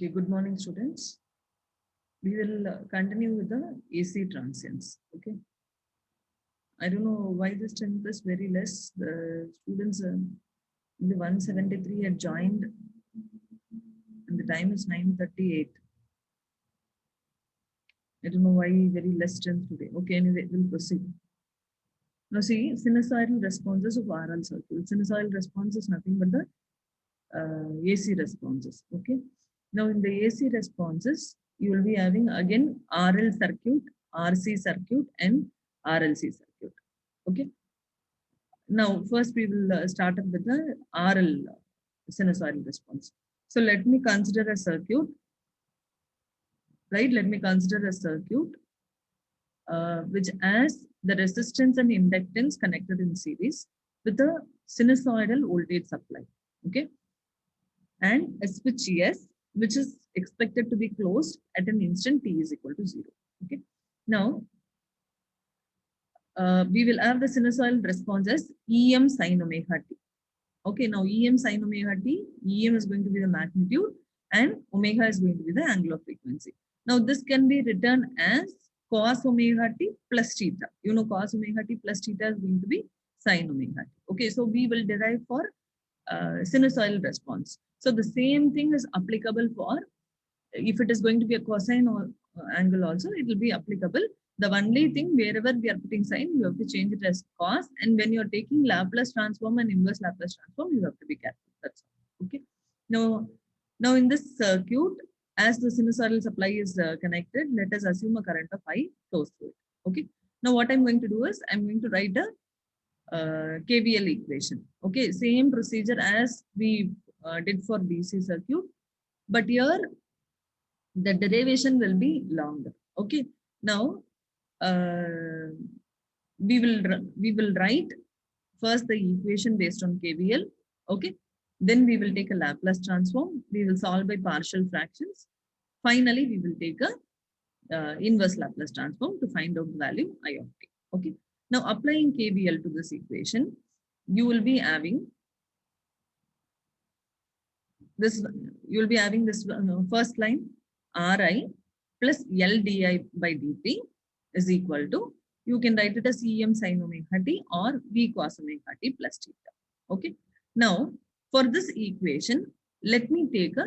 Okay, good morning, students. We will continue with the AC transients. Okay, I don't know why the strength is very less. The students, the 173 had joined, and the time is 9:38. I don't know why very less strength today. Okay, anyway, we'll proceed. Now, see, sinusoidal responses of RL circuit. Sinusoidal response is nothing but the AC responses. Okay. Now, in the AC responses, you will be having again RL circuit, RC circuit, and RLC circuit. Okay. Now, first we will start up with the RL sinusoidal response. So let me consider a circuit, right? Let me consider a circuit which has the resistance and inductance connected in series with the sinusoidal voltage supply. Okay. And a switch S, which is expected to be closed at an instant t is equal to 0. Okay. Now, we will have the sinusoidal response as Em sin omega t. Okay, now Em sin omega t, Em is going to be the magnitude and omega is going to be the angular frequency. Now, this can be written as cos omega t plus theta. You know, cos omega t plus theta is going to be sin omega t. Okay, so we will derive for sinusoidal response. So the same thing is applicable for, if it is going to be a cosine or angle also, it will be applicable. The only thing, wherever we are putting sine, you have to change it as cos. And when you're taking Laplace transform and inverse Laplace transform, you have to be careful. That's all. Okay. Now in this circuit, as the sinusoidal supply is connected, let us assume a current of I close to it. Okay. Now what I'm going to do is I'm going to write a KVL equation. Okay, same procedure as we did for DC circuit, but here the derivation will be longer. Okay, now we will write first the equation based on KVL. Okay, then we will take a Laplace transform. We will solve by partial fractions. Finally, we will take a inverse Laplace transform to find out the value I of t. Okay. Now, applying KVL to this equation, you will be having this. You will be having this first line Ri plus L di by dt is equal to, you can write it as Em sin omega t or V cos omega t plus theta. Okay. Now, for this equation, let me take a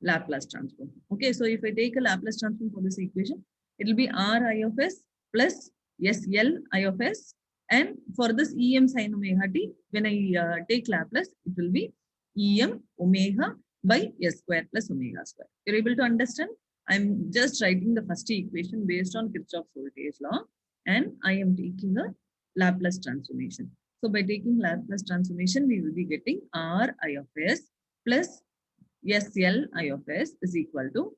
Laplace transform. Okay, so if I take a Laplace transform for this equation, it will be Ri of s plus SL I of s, and for this Em sin omega t, when I take Laplace, it will be Em omega by s square plus omega square. You're able to understand? I'm just writing the first equation based on Kirchhoff's voltage law, and I am taking a Laplace transformation. So by taking Laplace transformation, we will be getting Ri of s plus SL I of s is equal to,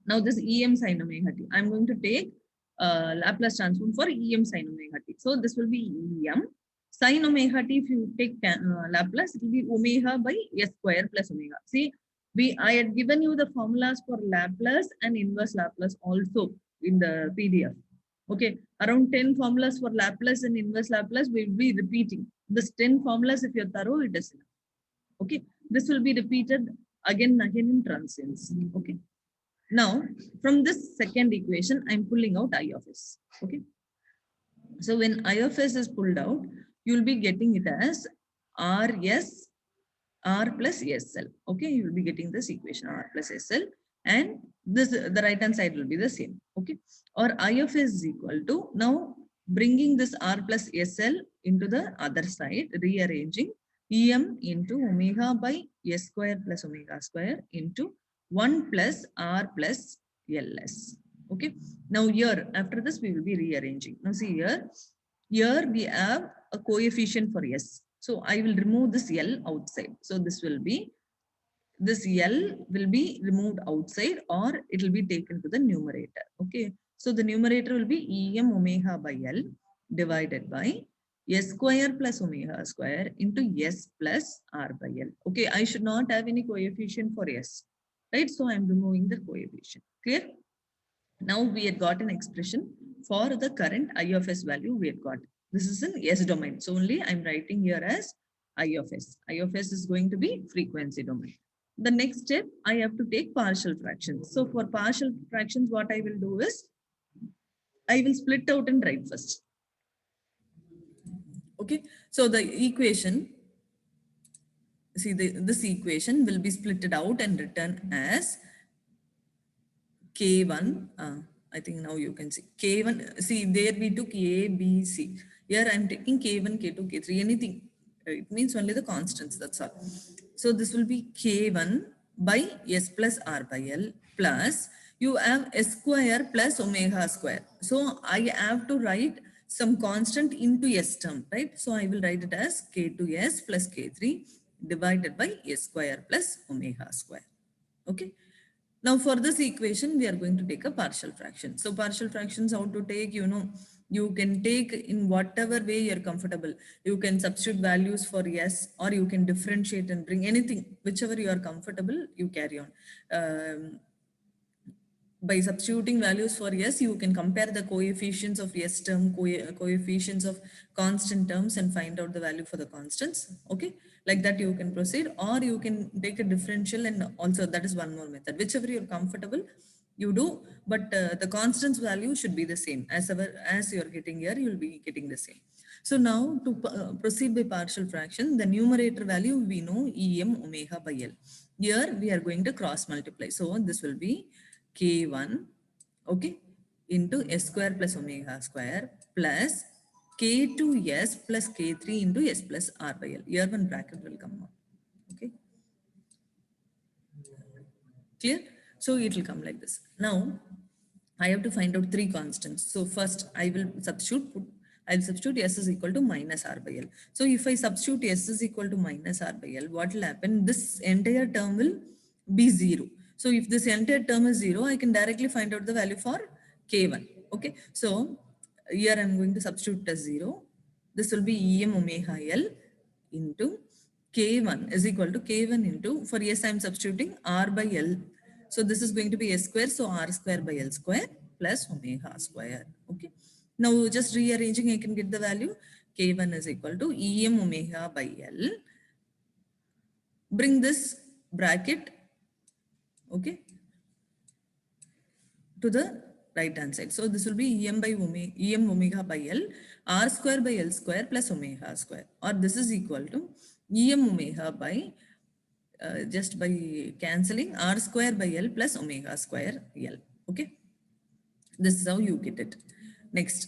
now this Em sin omega t. I'm going to take Laplace transform for Em sin omega t. So this will be Em sin omega t. If you take Laplace, it will be omega by s square plus omega. See, I had given you the formulas for Laplace and inverse Laplace also in the PDF. Okay, around 10 formulas for Laplace and inverse Laplace we will be repeating. This 10 formulas, if you're thorough, it is enough. Okay, this will be repeated again and again in transients. Okay. Now, from this second equation, I'm pulling out I of s. Okay. So when I of s is pulled out, you'll be getting it as Rs R plus SL. Okay, you will be getting this equation R plus SL, and this the right hand side will be the same. Okay, or I of s is equal to, now bringing this R plus SL into the other side, rearranging Em into omega by s square plus omega square into 1 plus R plus LS. Okay, now here after this we will be rearranging. Now see here we have a coefficient for S. So I will remove this L outside. So this L will be removed outside, or it will be taken to the numerator. Okay. So the numerator will be Em omega by L divided by S square plus omega square into S plus R by L. Okay. I should not have any coefficient for S. Right. So I'm removing the coefficient. Clear? Now we had got an expression for the current I of s value we had got. This is in S domain. So only I'm writing here as I of s. I of s is going to be frequency domain. The next step, I have to take partial fractions. So for partial fractions, what I will do is, I will split out and write first. Okay, so the equation, see this equation will be splitted out and written as K1, I think now you can see K1, see there we took A, B, C. Here I am taking K1, K2, K3, anything. It means only the constants, that's all. So this will be K1 by S plus R by L plus, you have S square plus omega square. So I have to write some constant into S term, right? So I will write it as K2S plus K3 divided by S square plus omega square. Okay. Now for this equation, we are going to take a partial fraction. So partial fractions, how to take, you can take in whatever way you're comfortable. You can substitute values for S, or you can differentiate and bring anything, whichever you are comfortable, you carry on. By substituting values for S, you can compare the coefficients of S term, coefficients of constant terms, and find out the value for the constants. Okay, like that you can proceed, or you can take a differential, and also that is one more method. Whichever you're comfortable, you do, but the constants value should be the same. As you're getting here, you'll be getting the same. So now to proceed by partial fraction, the numerator value we know Em omega by L. Here we are going to cross multiply. So this will be K1, okay, into S square plus omega square plus K2S plus K3 into S plus R by L. Here one bracket will come out. Okay, clear? So it will come like this. Now I have to find out three constants. So first I will I'll substitute S is equal to minus R by L. So if I substitute S is equal to minus R by L, what will happen? This entire term will be 0. So if this entire term is 0, I can directly find out the value for K1. Okay. So here I'm going to substitute as 0. This will be Em omega L into K1 is equal to K1 into, for S I'm substituting R by L. So this is going to be S square, so R square by L square plus omega square. Okay. Now just rearranging, I can get the value. K1 is equal to Em omega by L. Bring this bracket, okay, to the right hand side. So this will be Em omega by L, R square by L square plus omega square, or this is equal to Em omega by just by cancelling R square by L plus omega square L. Okay, this is how you get it. Next,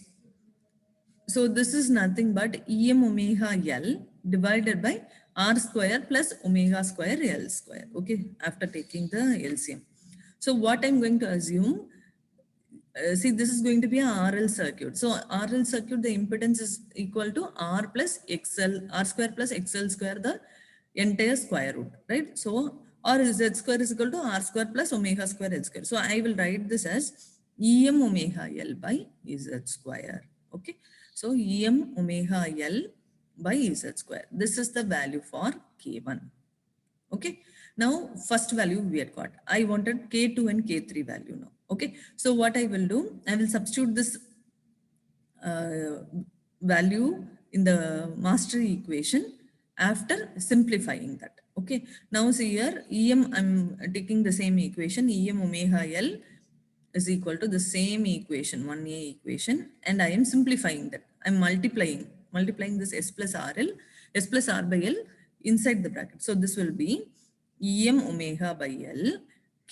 so this is nothing but Em omega L divided by R square plus omega square L square. Okay, after taking the LCM. So what I'm going to assume, see, this is going to be a RL circuit. So RL circuit, the impedance is equal to R plus XL, R square plus XL square, the entire square root, right? So, or Z square is equal to R square plus omega square L square. So I will write this as Em omega L by Z square. Okay. So Em omega L by Z square. This is the value for K1. Okay. Now, first value we had got. I wanted K2 and K3 value now. Okay. So what I will do, I will substitute this value in the master equation after simplifying that. Okay. Now see here, Em, I'm taking the same equation, Em omega L is equal to the same equation, 1A equation, and I am simplifying that. I'm multiplying this S plus RL, S plus R by L inside the bracket. So this will be Em omega by L,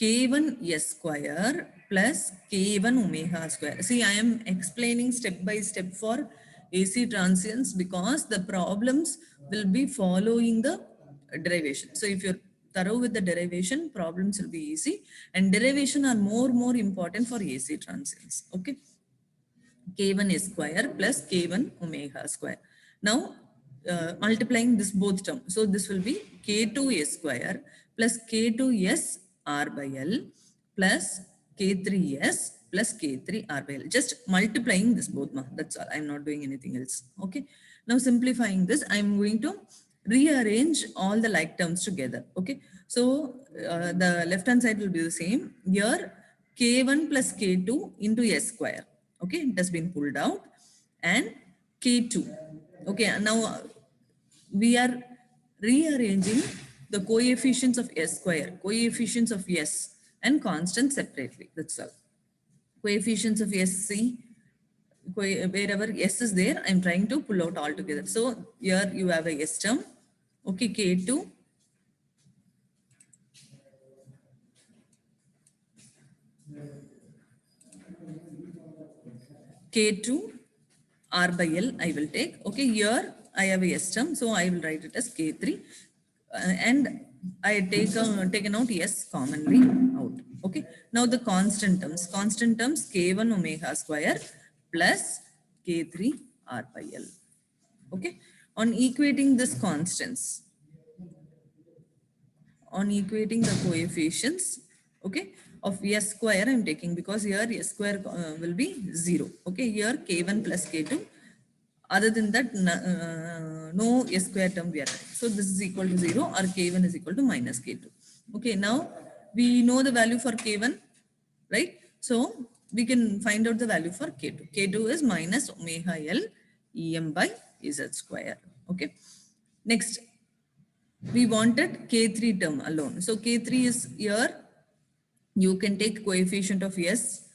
K1 S square plus K1 omega square. See, I am explaining step by step for AC transients because the problems will be following the derivation. So if you're thorough with the derivation, problems will be easy, and derivation are more important for AC transients. Okay. K1 S square plus K1 omega square. Now, multiplying this both terms. So this will be K2 S square plus K2 S R by L plus K3 S plus K3 R by L. Just multiplying this both. That's all. I'm not doing anything else. Okay. Now simplifying this, I'm going to rearrange all the like terms together. Okay. So the left hand side will be the same. Here K1 plus K2 into S square. Okay, it has been pulled out, and K2. Okay, now we are rearranging the coefficients of S square, coefficients of S and constant separately. That's all. Coefficients of S, see, wherever S is there, I'm trying to pull out all together. So here you have a S term, okay, K2, K2 R by L I will take. Okay, here I have a S term, so I will write it as K3 and I take taken out S commonly out. Okay, now the constant terms K1 omega square plus K3 R by L. Okay, on equating this constants, on equating the coefficients, okay, of S square I'm taking, because here S square will be 0. Okay, here K1 plus K2. Other than that, no S square term we are having. So this is equal to 0 or K1 is equal to minus K2. Okay, now we know the value for K1, right? So we can find out the value for K2. K2 is minus omega L Em by Z square. Okay, next we wanted K3 term alone. So K3 is here. You can take coefficient of S.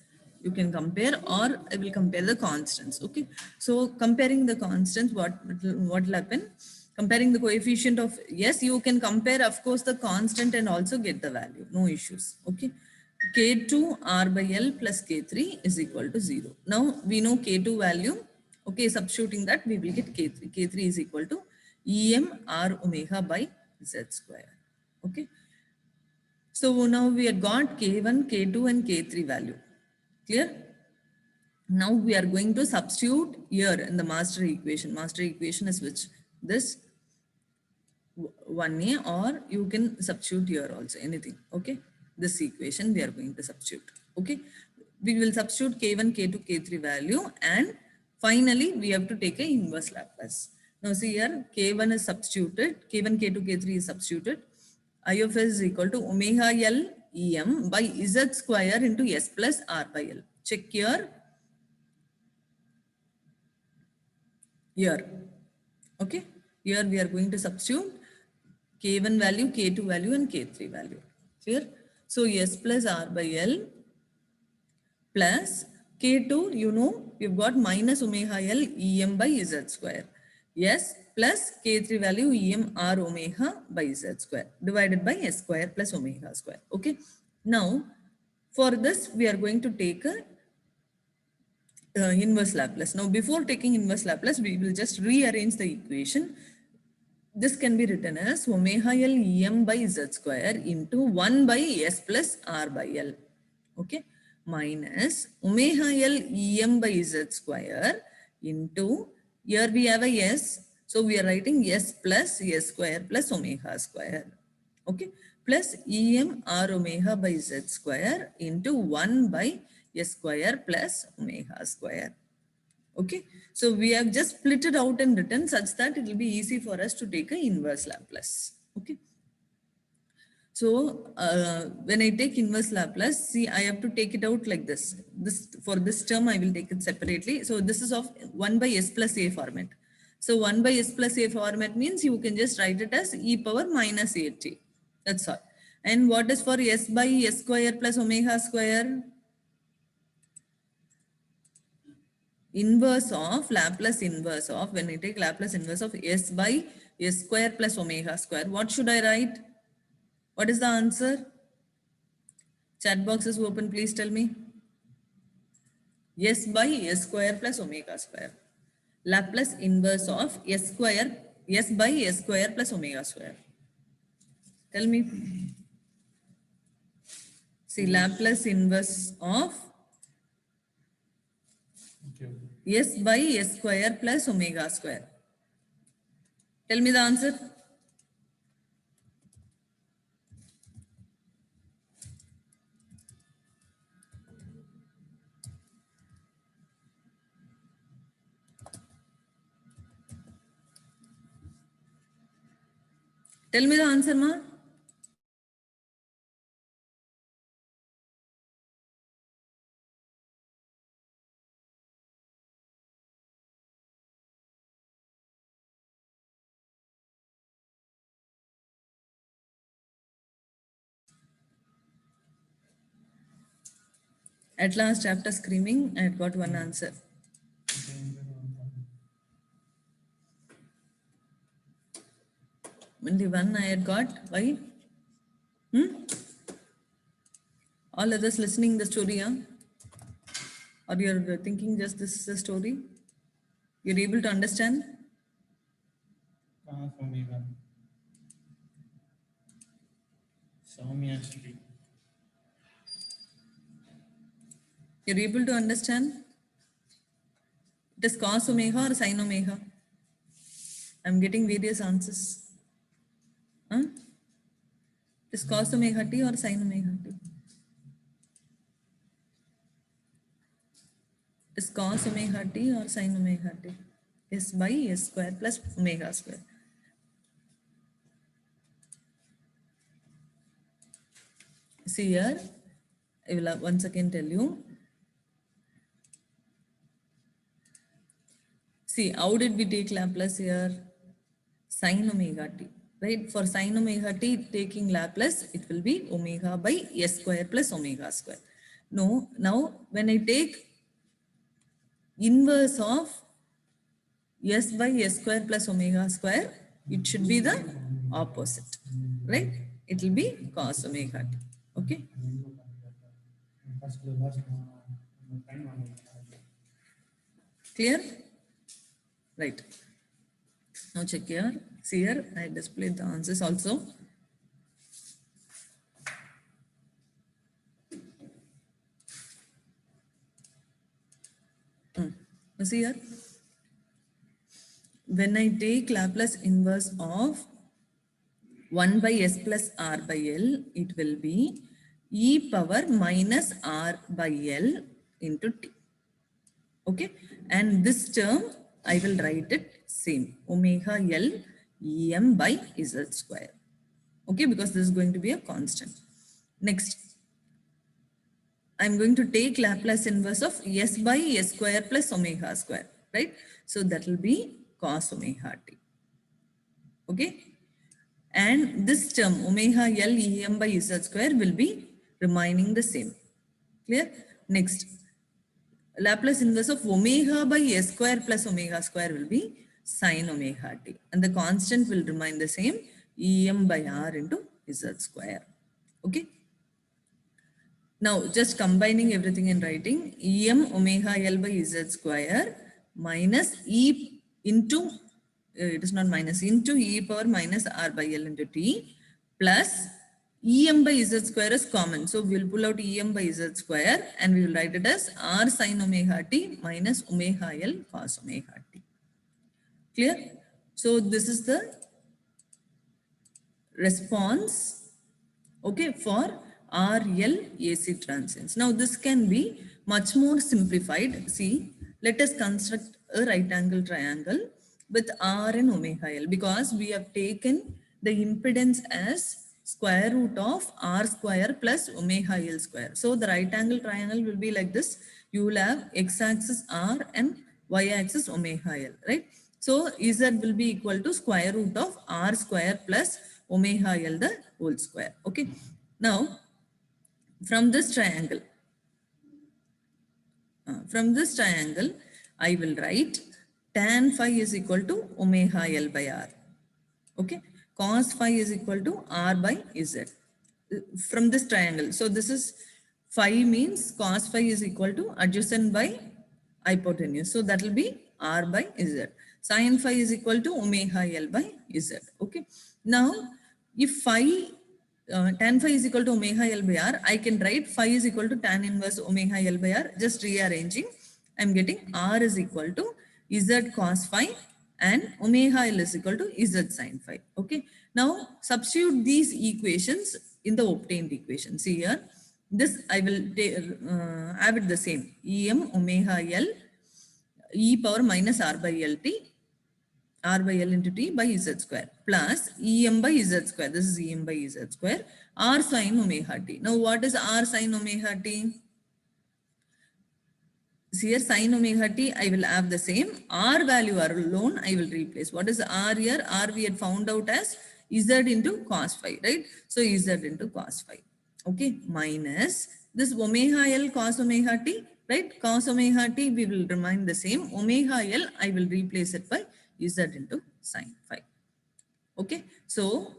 You can compare, or I will compare the constants. Okay. So comparing the constants, what will happen? Comparing the coefficient of S, you can compare, of course, the constant and also get the value. No issues. Okay. K2 R by L plus K3 is equal to 0. Now we know K2 value. Okay, substituting that we will get K3. K3 is equal to Em R omega by Z square. Okay. So now we have got K1, K2 and K3 value. Clear? Now we are going to substitute here in the master equation. Master equation is which? This 1a, or you can substitute here also, anything. Okay, this equation we are going to substitute. Okay, we will substitute K1, K2, K3 value, and finally we have to take a inverse Laplace. Now see here, K1 is substituted, K1, K2, K3 is substituted. I of S is equal to omega L Em by Z square into S plus R by L. Check here. Here. Okay, here we are going to substitute K1 value, K2 value and K3 value. Clear? So S plus R by L plus K2, you know, you've got minus omega L Em by Z square. S plus K3 value Em R omega by Z square divided by S square plus omega square. Okay. Now, for this, we are going to take a inverse Laplace. Now, before taking inverse Laplace, we will just rearrange the equation. This can be written as omega L Em by Z square into 1 by S plus R by L. Okay, minus omega L Em by Z square into, here we have a S, so we are writing S plus S square plus omega square. Okay, plus Em R omega by Z square into 1 by S square plus omega square. Okay, so we have just split it out and written such that it will be easy for us to take an inverse Laplace. Okay. So when I take inverse Laplace, see, I have to take it out like this. For this term, I will take it separately. So this is of 1 by S plus A format. So 1 by S plus A format means you can just write it as e power minus AT. That's all. And what is for S by S square plus omega square? Inverse of Laplace inverse of, when I take Laplace inverse of S by S square plus omega square, what should I write? What is the answer? Chat box is open, please tell me. S by S square plus omega square. Laplace inverse of S square, S by S square plus omega square. Tell me. See, Laplace inverse of S by S square plus omega square. Tell me the answer. Tell me the answer, ma. At last, after screaming, I had got one answer. Only one I had got. Why? All others listening the story, huh? Or you're thinking just this is a story? You're able to understand? You're able to understand? It is cos omega or sin omega? I'm getting various answers. Huh? It is cos omega t or sin omega t? It is cos omega t or sin omega t? S by s square plus omega square. See here, I will once again tell you. See, how did we take Laplace here? Sin omega t, right? For sin omega t, taking Laplace, it will be omega by s square plus omega square. No, now when I take inverse of s by s square plus omega square, it should be the opposite, right? It will be cos omega t, okay? Clear? Right. Now check here. See here, I displayed the answers also. See here. When I take Laplace inverse of 1 by s plus r by l, it will be e power minus r by l into t. Okay. And this term, I will write it same. Omega l em by z square. Okay. Because this is going to be a constant. Next. I'm going to take Laplace inverse of s by s square plus omega square, right? So that will be cos omega t. Okay. And this term omega l em by z square will be remaining the same. Clear? Next, Laplace inverse of omega by s square plus omega square will be sin omega t. And the constant will remain the same, em by r into z square. Okay. Now, just combining everything in writing, em omega l by z square minus e into, it is not minus, into e power minus r by l into t plus em by z square is common. So, we will pull out em by z square and we will write it as r sin omega t minus omega l cos omega t. Clear? So, this is the response, okay, for RL AC transients. Now this can be much more simplified. See, let us construct a right angle triangle with R and omega L, because we have taken the impedance as square root of R square plus omega L square. So the right angle triangle will be like this. You will have x-axis R and y-axis omega L, right? So Z will be equal to square root of R square plus omega L the whole square. Okay. Now, from this triangle, I will write tan phi is equal to omega L by R. Okay. Cos phi is equal to R by Z. From this triangle. So this is phi means cos phi is equal to adjacent by hypotenuse. So that will be R by Z. Sin phi is equal to omega L by Z. Okay. Now, if phi tan phi is equal to omega L by R, I can write phi is equal to tan inverse omega L by R. Just rearranging, I'm getting R is equal to Z cos phi and omega L is equal to Z sin phi. Okay. Now, substitute these equations in the obtained equation. See here, this I will have it the same. Em omega L e power minus R by L t, R by L into t by Z square plus Em by Z square. This is Em by Z square. R sin omega t. Now, what is R sin omega t? See here, sin omega t, I will have the same. R value alone, I will replace. What is R here? R we had found out as Z into cos phi, right? So, Z into cos phi. Okay, minus This omega L cos omega t, right? Cos omega t, we will remain the same. Omega L, I will replace it by Z into sine phi. Okay, so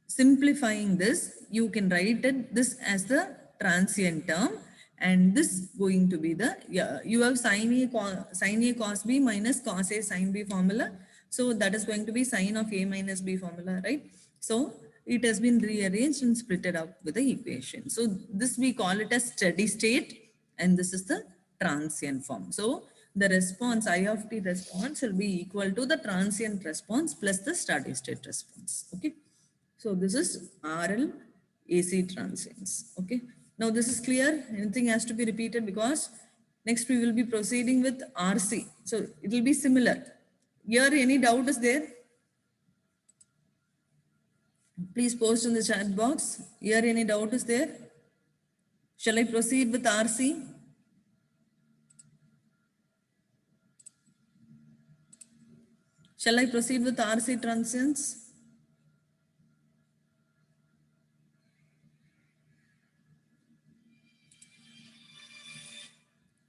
simplifying this, you can write it this as the transient term, and this going to be the, yeah, you have sin A cos B minus cos A sin B formula. So that is going to be sine of A minus B formula, right? So it has been rearranged and split it up with the equation. So this we call it as steady state, and this is the transient form. So the response, I of t response will be equal to the transient response plus the steady state response. Okay. So this is RL AC transients. Okay. Now this is clear. Anything has to be repeated, because next we will be proceeding with RC. So it will be similar. Here any doubt is there? Please post in the chat box. Here any doubt is there? Shall I proceed with RC? Shall I proceed with RC transients?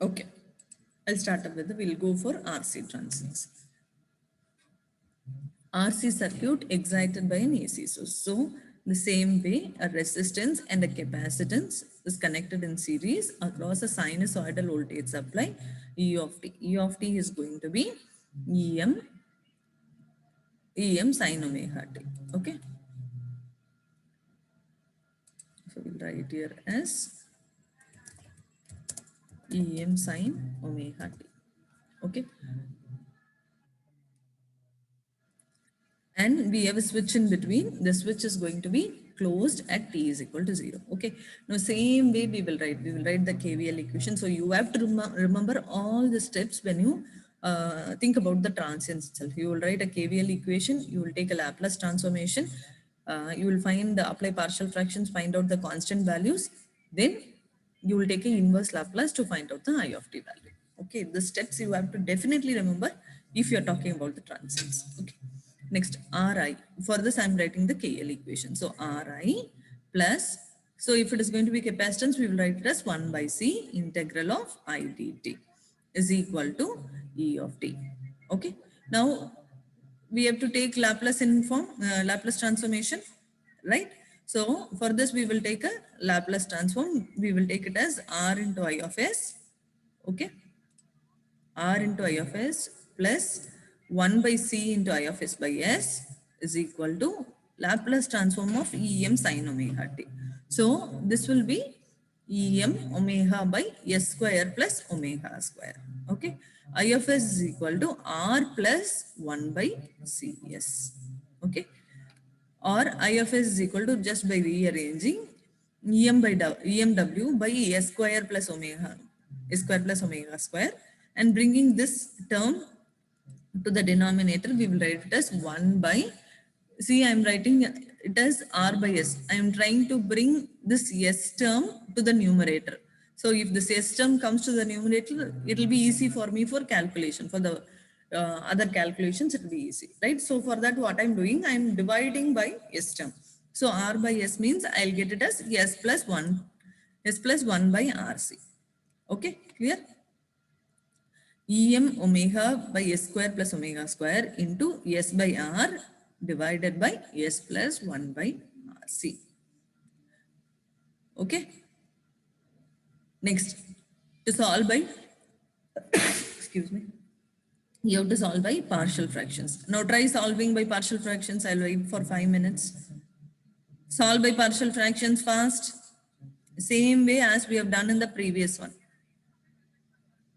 Okay. I'll start up with we'll go for RC transients. RC circuit excited by an AC source. So the same way a resistance and a capacitance is connected in series across a sinusoidal voltage supply E of t. E of t is going to be Em sin omega t. Okay. So we'll write here as Em sin omega t. Okay. And we have a switch in between. The switch is going to be closed at t is equal to 0. Okay. Now same way we will write the KVL equation. So you have to remember all the steps when you think about the transients itself. You will write a KVL equation. You will take a Laplace transformation. You will apply partial fractions, find out the constant values. Then you will take an inverse Laplace to find out the I of t value. Okay. The steps you have to definitely remember if you are talking about the transients. Okay. Next, Ri. For this, I'm writing the KL equation. So Ri plus, so if it is going to be capacitance, we will write it as 1 by C integral of I dt is equal to E of t. Okay. Now, we have to take Laplace Laplace transformation, right? So for this, we will take a Laplace transform. We will take it as R into I of S. Okay. R into I of S plus 1 by C into I of S by S is equal to Laplace transform of Em sin omega t. So this will be Em omega by S square plus omega square. Okay. I of S is equal to R plus 1 by Cs. Okay. Or I of S is equal to, just by rearranging, EMW by S square plus omega, S square plus omega square, and bringing this term to the denominator, we will write it as 1 by, see, I am writing it as R by S. I am trying to bring this S term to the numerator. So if this S term comes to the numerator, it will be easy for me for calculation. For the other calculations, it will be easy, right? So for that, what I'm doing, I'm dividing by S term. So R by S means I'll get it as S plus 1, S plus 1 by RC. Okay, clear? Em omega by S square plus omega square into S by R divided by S plus 1 by RC. Okay. Next, to solve by, excuse me, you have to solve by partial fractions. Now try solving by partial fractions. I'll wait for 5 minutes. Solve by partial fractions fast. Same way as we have done in the previous one.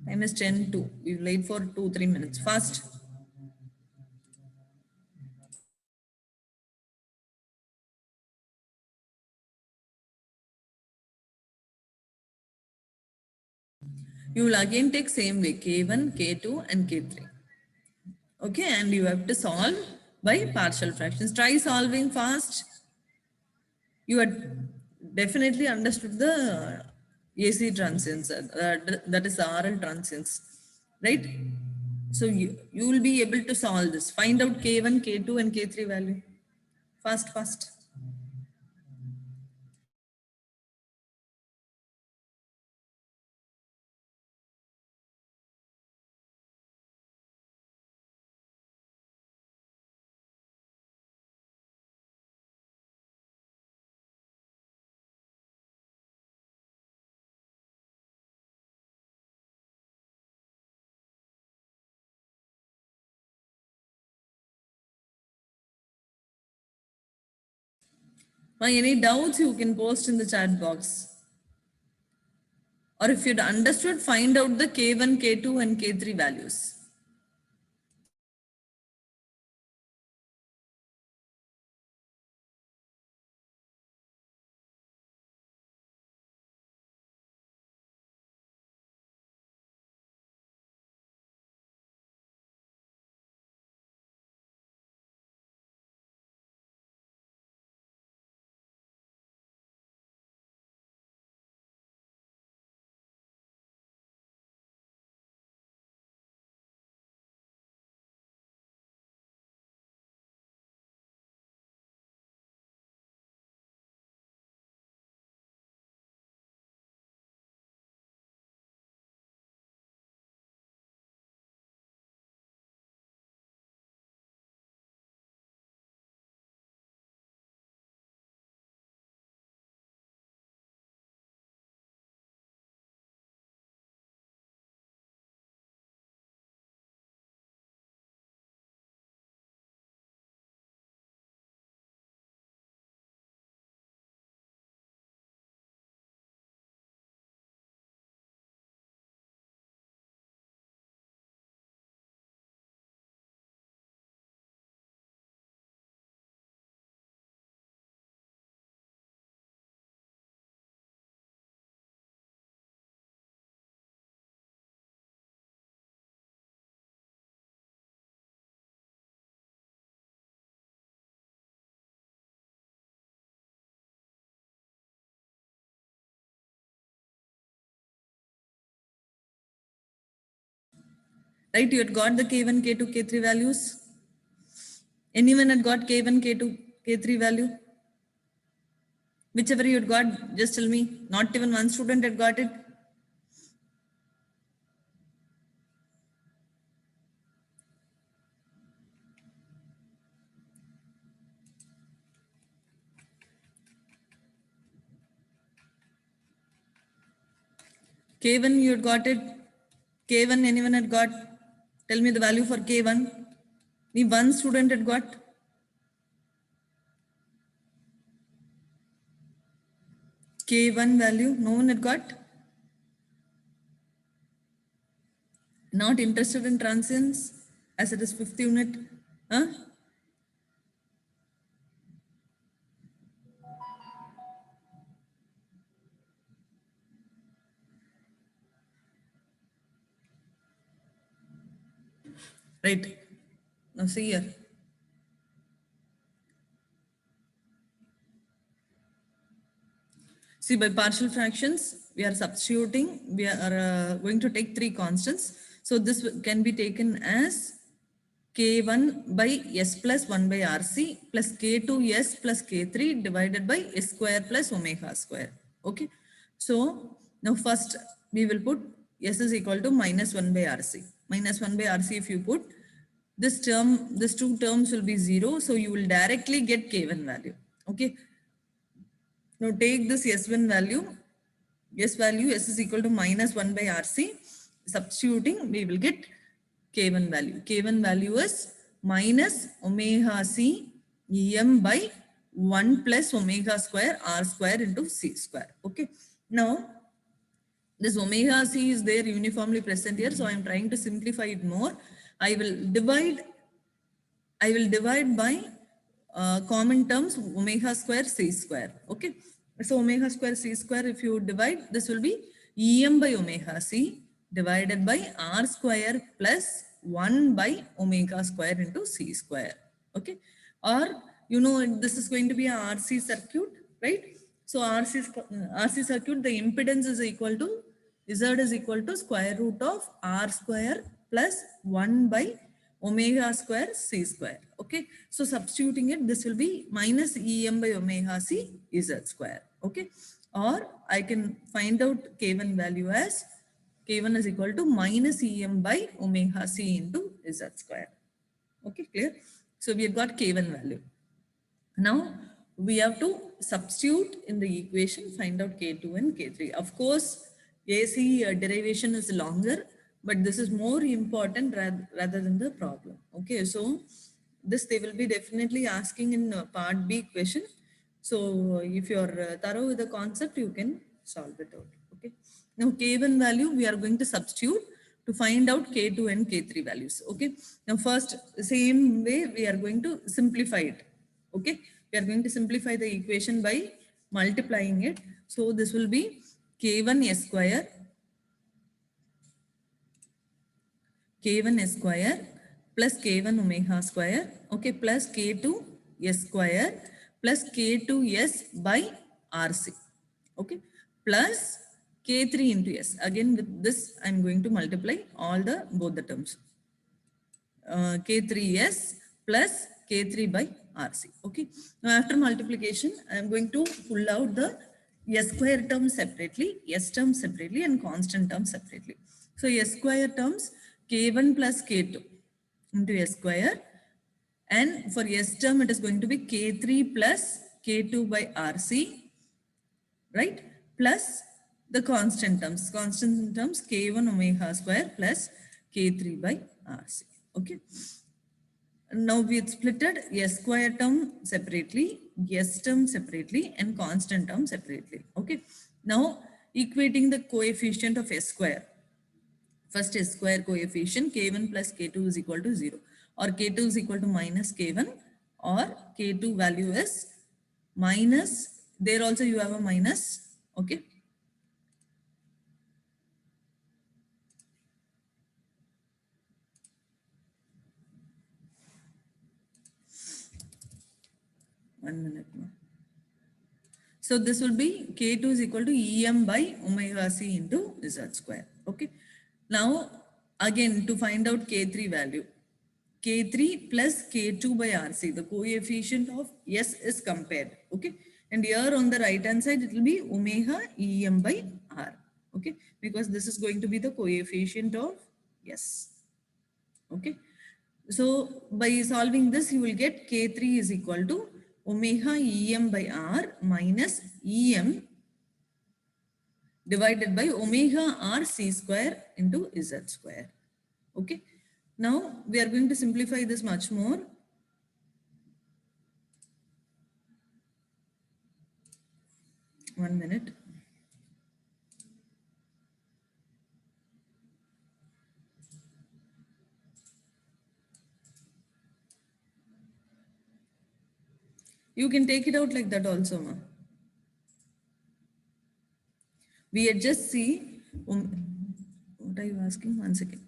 Time is 10 to. We've wait for 2-3 minutes. Fast. You will again take same way, K1, K2 and K3. Okay, and you have to solve by partial fractions. Try solving fast. You had definitely understood the AC transients, that is the RL transients, right? So you will be able to solve this. Find out K1, K2 and K3 value. Fast, fast. Any doubts you can post in the chat box. Or if you'd understood, find out the K1, K2 and K3 values. Right, you had got the K1, K2, K3 values. Anyone had got K1, K2, K3 value? Whichever you had got, just tell me. Not even one student had got it. K1 you had got it. K1 anyone had got? Tell me the value for K1. Me one student had got. K1 value, no one had got. Not interested in transients as it is fifth unit. Huh? Right. Now see here. See, by partial fractions, we are substituting, we are going to take three constants. So this can be taken as K1 by S plus 1 by RC plus K2S plus K3 divided by S square plus omega square. Okay. So now first we will put S is equal to minus 1 by RC. Minus 1 by RC if you put, this term, this two terms will be 0. So you will directly get K1 value. Okay. Now take this S1 value. S value, S is equal to minus 1 by RC. Substituting, we will get K1 value. K1 value is minus omega C em by 1 plus omega square R square into C square. Okay. Now, this omega C is there uniformly present here. So I am trying to simplify it more. I will divide by common terms omega square c square. Okay. So omega square c square, if you divide, this will be Em by omega c divided by R square plus 1 by omega square into c square. Okay. Or, you know, this is going to be a RC circuit, right? So RC circuit, the impedance is equal to, Z is equal to square root of R square plus 1 by omega square c square. Okay. So substituting it, this will be minus Em by omega c Z square. Okay. Or I can find out K1 value as K1 is equal to minus Em by omega c into Z square. Okay, clear? So we have got K1 value. Now we have to substitute in the equation, find out K2 and K3. Of course, AC derivation is longer, but this is more important rather than the problem. Okay, so this they will be definitely asking in part B question. So if you're thorough with the concept, you can solve it out. Okay. Now K1 value, we are going to substitute to find out K2 and K3 values. Okay. Now first, same way, we are going to simplify it. Okay. We are going to simplify the equation by multiplying it. So this will be K1 S square, K1 S square plus K1 omega square, okay, plus K2 S square plus K2 S by RC, okay, plus K3 into S. Again, with this, I'm going to multiply all the both the terms. K3S plus K3 by RC. Okay. Now after multiplication, I am going to pull out the S square term separately, S term separately, and constant term separately. So S square terms K1 plus K2 into S square, and for S term it is going to be K3 plus K2 by RC, right? Plus the constant terms K1 omega square plus K3 by RC. Okay. Now we have splitted S square term separately, S term separately, and constant term separately. Okay. Now equating the coefficient of S square. First S square coefficient K1 plus K2 is equal to 0, or K2 is equal to minus K1, or K2 value is minus, there also you have a minus. Okay. One minute more. So this will be K2 is equal to Em by omega C into Z square. Okay. Now again to find out K3 value. K3 plus K2 by RC, the coefficient of S is compared. Okay. And here on the right hand side, it will be omega Em by R. Okay. Because this is going to be the coefficient of S. Okay. So by solving this, you will get K3 is equal to omega Em by R minus Em divided by omega R C square into Z square. Okay. Now we are going to simplify this much more. One minute. You can take it out like that also, ma. We had just see, what are you asking? One second.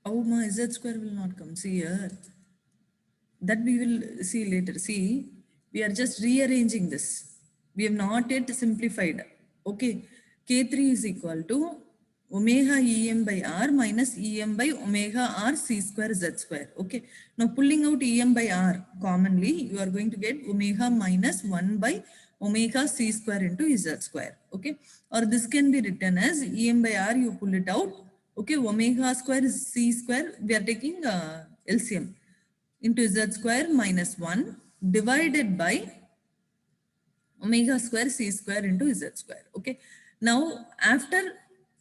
Oh, my Z square will not come. See here. That we will see later. See, we are just rearranging this. We have not yet simplified. Okay. K3 is equal to omega Em by R minus Em by omega R C square Z square. Okay. Now pulling out Em by R commonly, you are going to get omega minus 1 by omega C square into Z square. Okay. Or this can be written as Em by R, you pull it out. Okay. Omega square is C square. We are taking LCM into Z square minus 1 divided by omega square C square into Z square. Okay. Now, after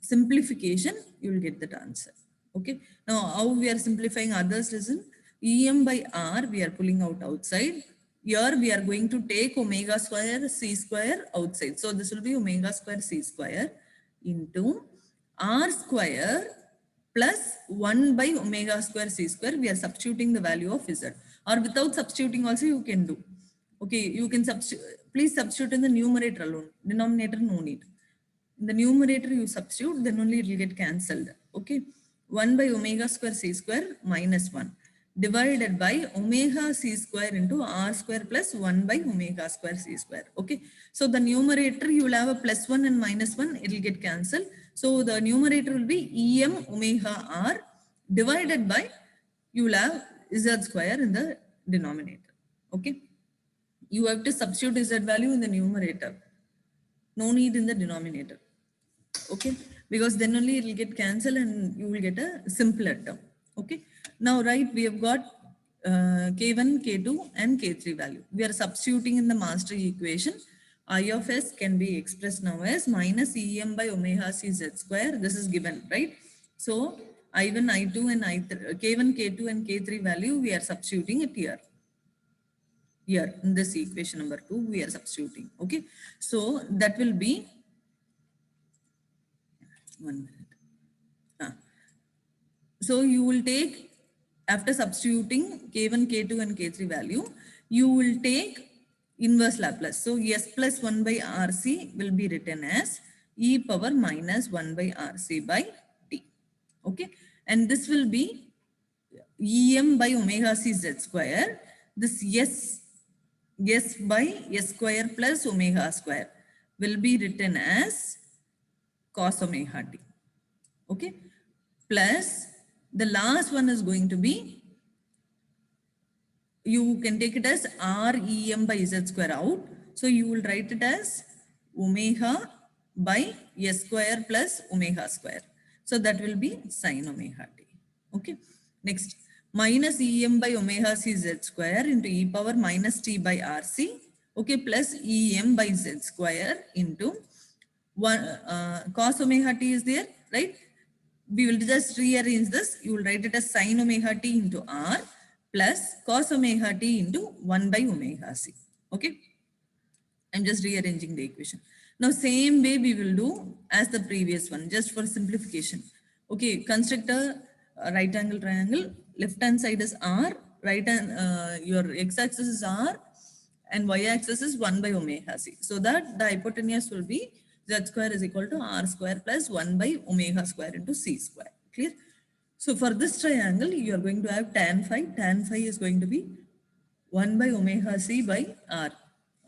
simplification, you will get that answer. Okay. Now, how we are simplifying others, listen. Em by R, we are pulling out outside. Here, we are going to take omega square C square outside. So, this will be omega square C square into R square plus 1 by omega square C square. We are substituting the value of Z. Or without substituting also, you can do. Okay, you can substitute, please substitute in the numerator alone. Denominator, no need. In the numerator, you substitute, then only it will get cancelled. Okay, 1 by omega square C square minus 1 divided by omega C square into R square plus 1 by omega square C square. Okay, so the numerator, you will have a plus 1 and minus 1, it will get cancelled. So the numerator will be Em omega R divided by, you will have Z square in the denominator. Okay. You have to substitute Z value in the numerator. No need in the denominator. Okay. Because then only it will get cancelled and you will get a simpler term. Okay. Now, right, we have got K1, K2 and K3 value. We are substituting in the master equation. I of s can be expressed now as minus Em by omega c z square. This is given, right? So I1, I2 and I3, K1, K2 and K3 value we are substituting it here. Here in this equation number 2 we are substituting. Okay, so that will be 1 minute. So you will take, after substituting K1, K2 and K3 value, you will take inverse Laplace. So S plus 1 by RC will be written as e power minus 1 by RC by T. Okay, and this will be Em by omega c z square. This S by S square plus omega square will be written as cos omega t. Okay, plus the last one is going to be, you can take it as Rem by z square out. So you will write it as omega by S square plus omega square. So that will be sin omega t. Okay, next minus Em by omega c z square into e power minus t by RC. Okay, plus Em by z square into one cos omega t is there, right? We will just rearrange this. You will write it as sin omega t into R plus cos omega t into 1 by omega c. Okay, I'm just rearranging the equation. Now same way we will do as the previous one, just for simplification. Okay, construct a right angle triangle. Left hand side is R, right hand your x-axis is R and y-axis is 1 by omega c. So that the hypotenuse will be z square is equal to R square plus 1 by omega square into c square. Clear? So for this triangle, you are going to have tan phi. Tan phi is going to be 1 by omega c by R,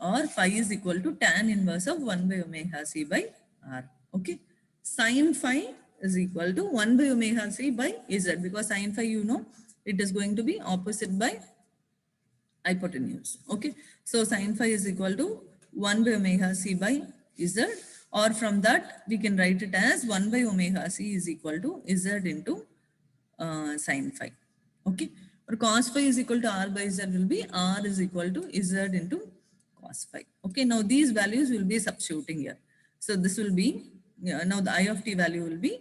or phi is equal to tan inverse of 1 by omega c by R. Okay. Sin phi is equal to 1 by omega c by Z, because sin phi, you know, it is going to be opposite by hypotenuse. Okay, so sin phi is equal to 1 by omega c by Z, or from that we can write it as 1 by omega c is equal to Z into sin phi. Okay, or cos phi is equal to R by Z will be R is equal to Z into cos phi. Okay, now these values will be substituting here. So this will be, now the I of t value will be,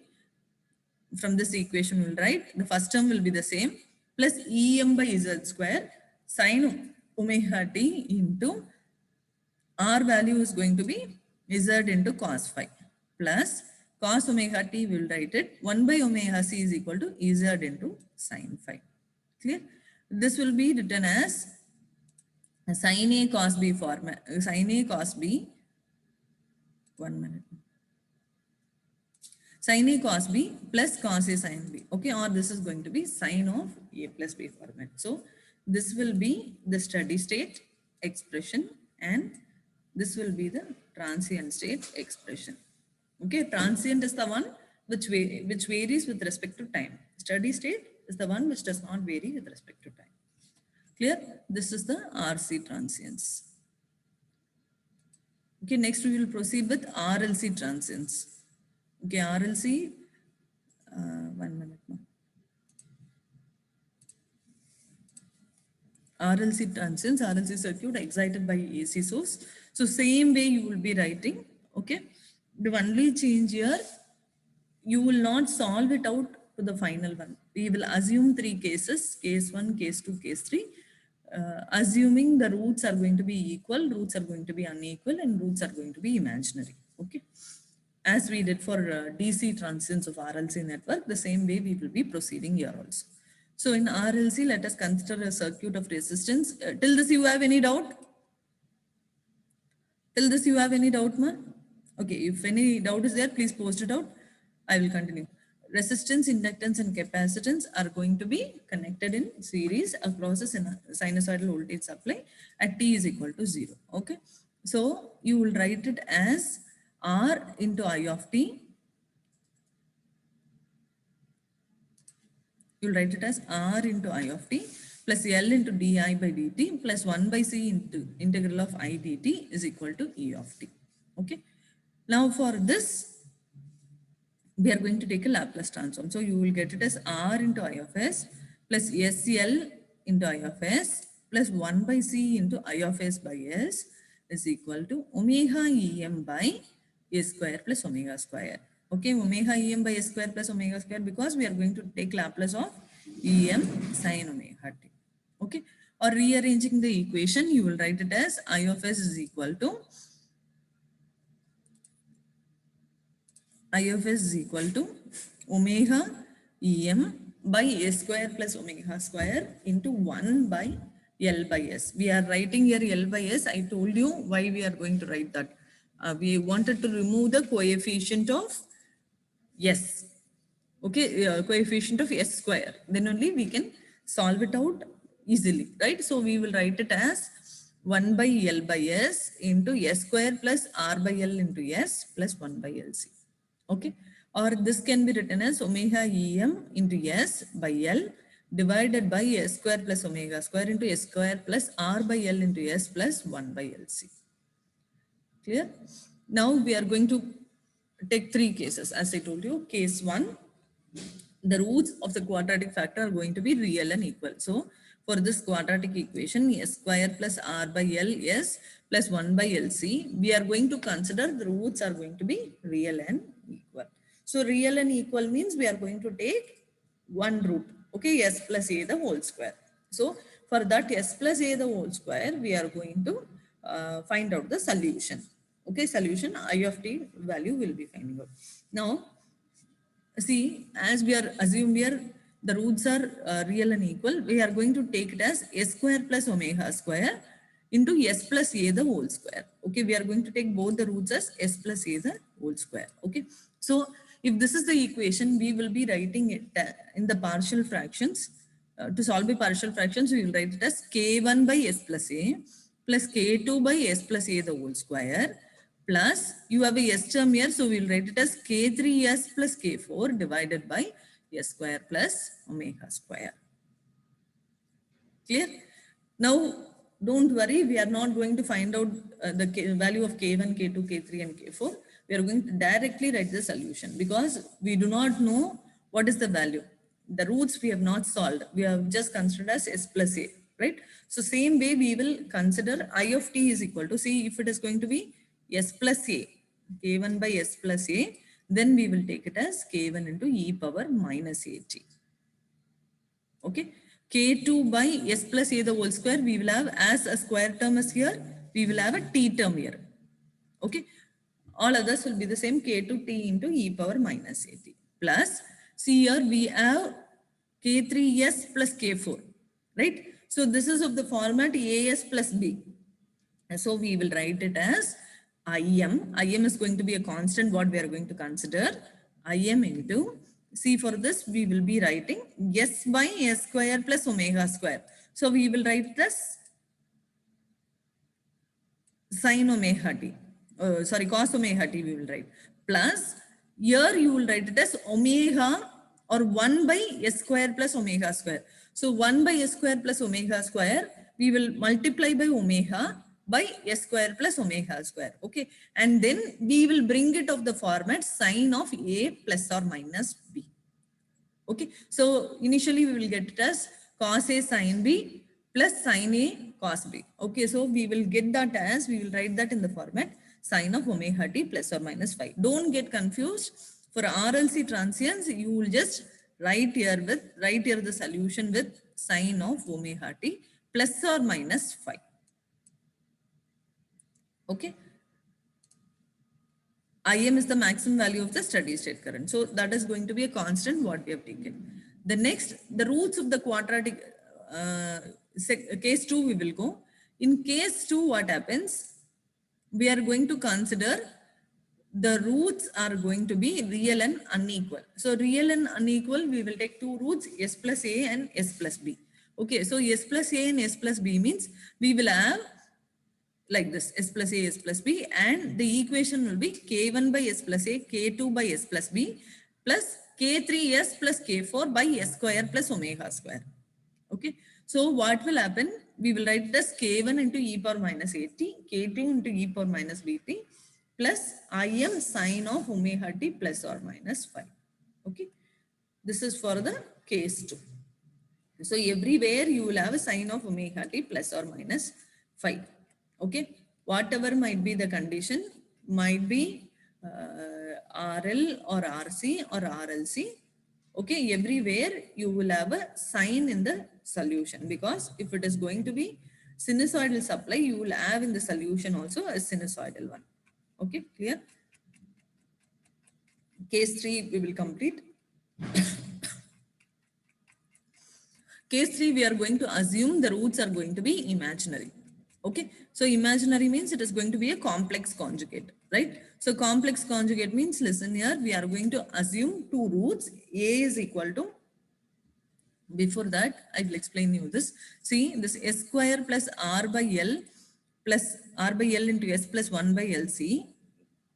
from this equation we will write, the first term will be the same, plus Em by Z square sin omega t into R value is going to be Z into cos phi, plus cos omega t we will write it 1 by omega c is equal to Z into sin phi. Clear? This will be written as sin A cos B format, sin A cos B, 1 minute, sin A cos B plus cos A sin B. Okay, or this is going to be sin of A plus B format. So this will be the steady state expression and this will be the transient state expression. Okay, transient is the one which varies with respect to time. Steady state is the one which does not vary with respect to time. Clear? This is the RC transients. Okay, next we will proceed with RLC transients. Okay, RLC, 1 minute now. RLC transients, RLC circuit excited by AC source. So same way you will be writing. Okay, the only change here, you will not solve it out to the final one. We will assume 3 cases, case 1, case 2, case 3. Assuming the roots are going to be equal, roots are going to be unequal, and roots are going to be imaginary. Okay, as we did for DC transients of RLC network, the same way we will be proceeding here also. So in RLC, let us consider a circuit of resistance. Till this you have any doubt? Till this you have any doubt, ma? Okay, if any doubt is there, please post it out. I will continue. Resistance, inductance and capacitance are going to be connected in series across a sinusoidal voltage supply at t is equal to 0. Okay, so you will write it as R into I of t. You will write it as R into I of t plus L into di by dt plus 1 by c into integral of I dt is equal to E of t. Okay, now for this we are going to take a Laplace transform. So you will get it as R into I of s plus SL into I of s plus 1 by c into I of s by s is equal to omega em by a square plus omega square. Okay, omega em by a square plus omega square because we are going to take Laplace of em sin omega t. Okay, or rearranging the equation, you will write it as I of s is equal to I of s is equal to omega em by a square plus omega square into 1 by L by S. We are writing here L by S. I told you why we are going to write that. We wanted to remove the coefficient of S. Okay, coefficient of S square. Then only we can solve it out easily, right? So we will write it as 1 by L by S into S square plus R by L into S plus 1 by LC. Okay, or this can be written as omega em into s by l divided by s square plus omega square into s square plus r by l into s plus 1 by lc. Clear? Now we are going to take three cases. As I told you, case 1, the roots of the quadratic factor are going to be real and equal. So for this quadratic equation, s square plus r by l s plus 1 by lc, we are going to consider the roots are going to be real and equal. So real and equal means we are going to take one root, okay, s plus a the whole square. So for that s plus a the whole square, we are going to find out the solution. Okay, solution I of t value will be finding out. Now see, as we are assumed here, the roots are real and equal. We are going to take it as s square plus omega square into s plus a the whole square. Okay, we are going to take both the roots as s plus a the whole square. Okay, so if this is the equation, we will be writing it in the partial fractions. To solve by partial fractions, we will write it as k1 by s plus a plus k2 by s plus a the whole square plus you have a s term here, so we'll write it as k3s plus k4 divided by s square plus omega square. Clear? Now don't worry, we are not going to find out the value of k1, k2, k3 and k4. We are going to directly write the solution because we do not know what is the value. The roots we have not solved, we have just considered as s plus a, right? So same way we will consider I of t is equal to, see if it is going to be s plus a, k1 by s plus a, then we will take it as k1 into e power minus at. Okay, k2 by s plus a the whole square, we will have as a square term is here, we will have a t term here. Okay, all others will be the same, k2 t into e power minus at plus, see here we have k3s plus k4, right? So this is of the format as plus b. So we will write it as Im. Im is going to be a constant, what we are going to consider. Im into, see for this, we will be writing s by s square plus omega square. So we will write this sin omega t. Sorry, cos omega t we will write. Plus, here you will write it as omega or 1 by s square plus omega square. So 1 by s square plus omega square, we will multiply by omega by s square plus omega square. Okay, and then we will bring it of the format sine of a plus or minus b. Okay, so initially we will get it as cos a sin b plus sin a cos b. Okay, so we will get that as, we will write that in the format sine of omega t plus or minus phi. Don't get confused. For RLC transients, you will just write here the solution with sine of omega t plus or minus phi. Okay. Im is the maximum value of the steady state current. So that is going to be a constant what we have taken. The next, the roots of the quadratic, case 2 we will go. In case 2 what happens? We are going to consider the roots are going to be real and unequal. So real and unequal, we will take two roots, s plus a and s plus b. Okay, so s plus a and s plus b means we will have like this, s plus a, s plus b, and the equation will be k1 by s plus a, k2 by s plus b, plus k3s plus k4 by s square plus omega square. Okay, so what will happen? We will write this k1 into e power minus at, k2 into e power minus bt, plus im sine of omega t plus or minus phi. Okay, this is for the case 2. So everywhere you will have a sine of omega t plus or minus phi. Okay. whatever might be the condition, might be RL or RC or RLC. Okay, everywhere you will have a sign in the solution, because if it is going to be sinusoidal supply, you will have in the solution also a sinusoidal one. Okay, clear? Case 3 we will complete. Case 3, we are going to assume the roots are going to be imaginary. Okay, so imaginary means it is going to be a complex conjugate, right? So complex conjugate means, listen here, we are going to assume two roots. A is equal to, before that, I will explain you this. See, this S square plus R by L plus R by L into S plus 1 by LC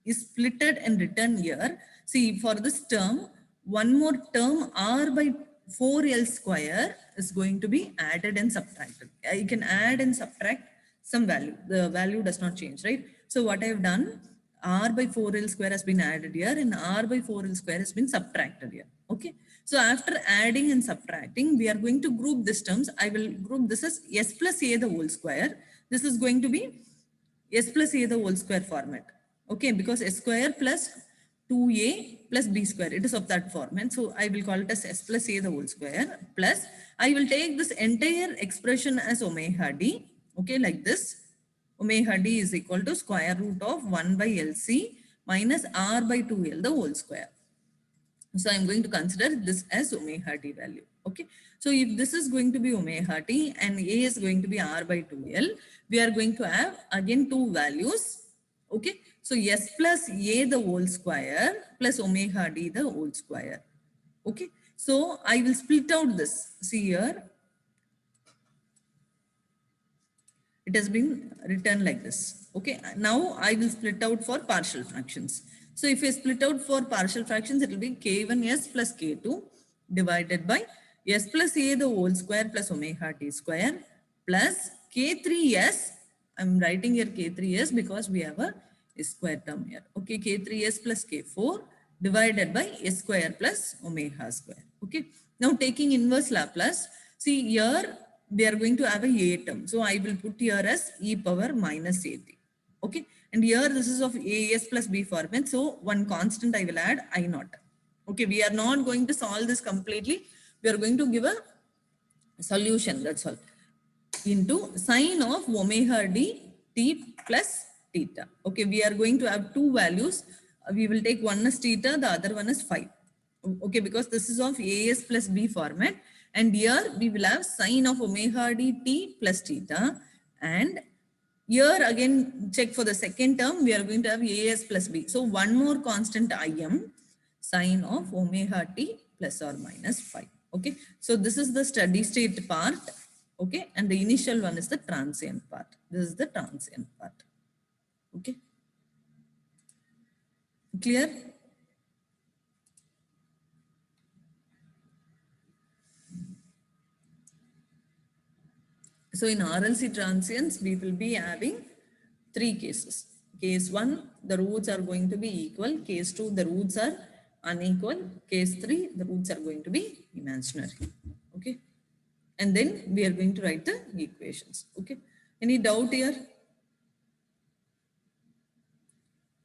is splitted and written here. See, for this term, one more term R by 4L square is going to be added and subtracted. You can add and subtract some value. The value does not change, right? So what I have done, R by 4L square has been added here and R by 4L square has been subtracted here. Okay. So after adding and subtracting, we are going to group these terms. I will group this as S plus A the whole square. This is going to be S plus A the whole square format. Okay, because S square plus 2A plus B square, it is of that format. So I will call it as S plus A the whole square, plus I will take this entire expression as omega d. Okay, like this. Omega d is equal to square root of 1 by LC minus R by 2L the whole square. So I'm going to consider this as omega t value. Okay. So if this is going to be omega t and A is going to be R by 2L, we are going to have again two values. Okay. So S plus A the whole square plus omega d the whole square. Okay. So I will split out this. See here. It has been written like this. Okay. Now I will split out for partial fractions. So if I split out for partial fractions, it will be K1S plus K2 divided by S plus A the whole square plus omega t square plus K3S. I'm writing here K3S because we have a square term here. Okay. K3S plus K4 divided by S square plus omega square. Okay. Now taking inverse Laplace, see here we are going to have a term. So I will put here as e power minus at. Okay. And here this is of as plus b format. So one constant I will add I naught. Okay. We are not going to solve this completely. We are going to give a solution. That's all. Into sine of omega d t plus theta. Okay. We are going to have two values. We will take one as theta, the other one is phi. Okay, because this is of as plus b format, and here we will have sine of omega d t plus theta, and here again check for the second term, we are going to have as plus b. So one more constant im, sine of omega t plus or minus phi. Okay, so this is the steady state part. Okay, and the initial one is the transient part. This is the transient part. Okay, clear? So in RLC transients, we will be having three cases. Case 1, the roots are going to be equal. Case 2, the roots are unequal. Case 3, the roots are going to be imaginary. Okay. And then we are going to write the equations. Okay. Any doubt here?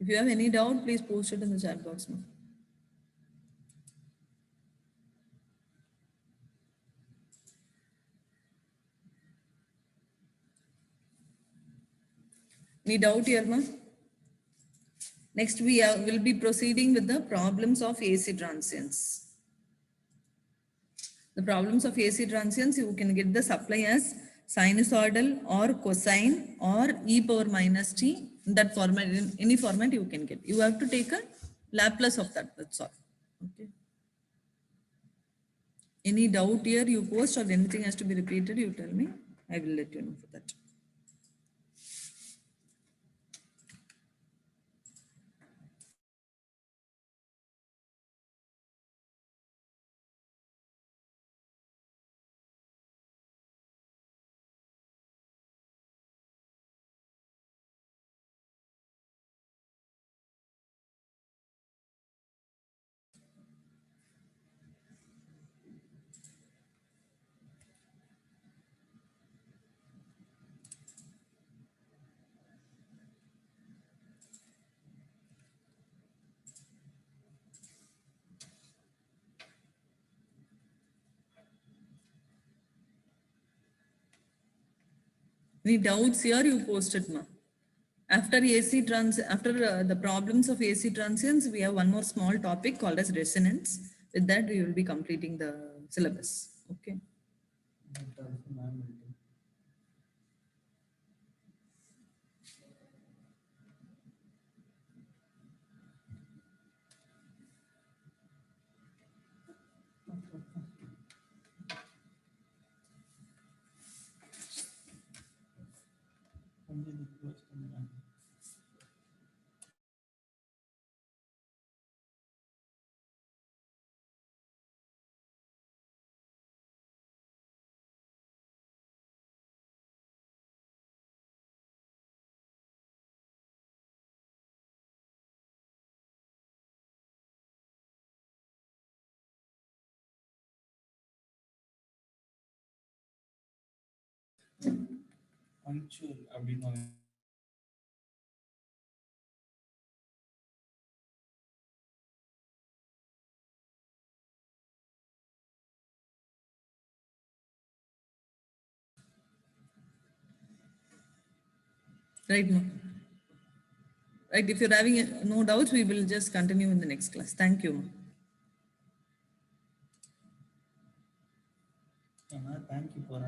If you have any doubt, please post it in the chat box now. Any doubt here, ma? Next, we will be proceeding with the problems of AC transients. The problems of AC transients, you can get the supply as sinusoidal or cosine or e power minus t. In that format, in any format you can get. You have to take a Laplace of that, that's all. Okay. Any doubt here you post, or anything has to be repeated, you tell me. I will let you know for that. Any doubts here, you post it, ma. After the problems of AC transients, we have one more small topic called as resonance. With that, we will be completing the syllabus. Okay. Right, ma. Right, if you're having no doubts, we will just continue in the next class. Thank you, ma. Thank you for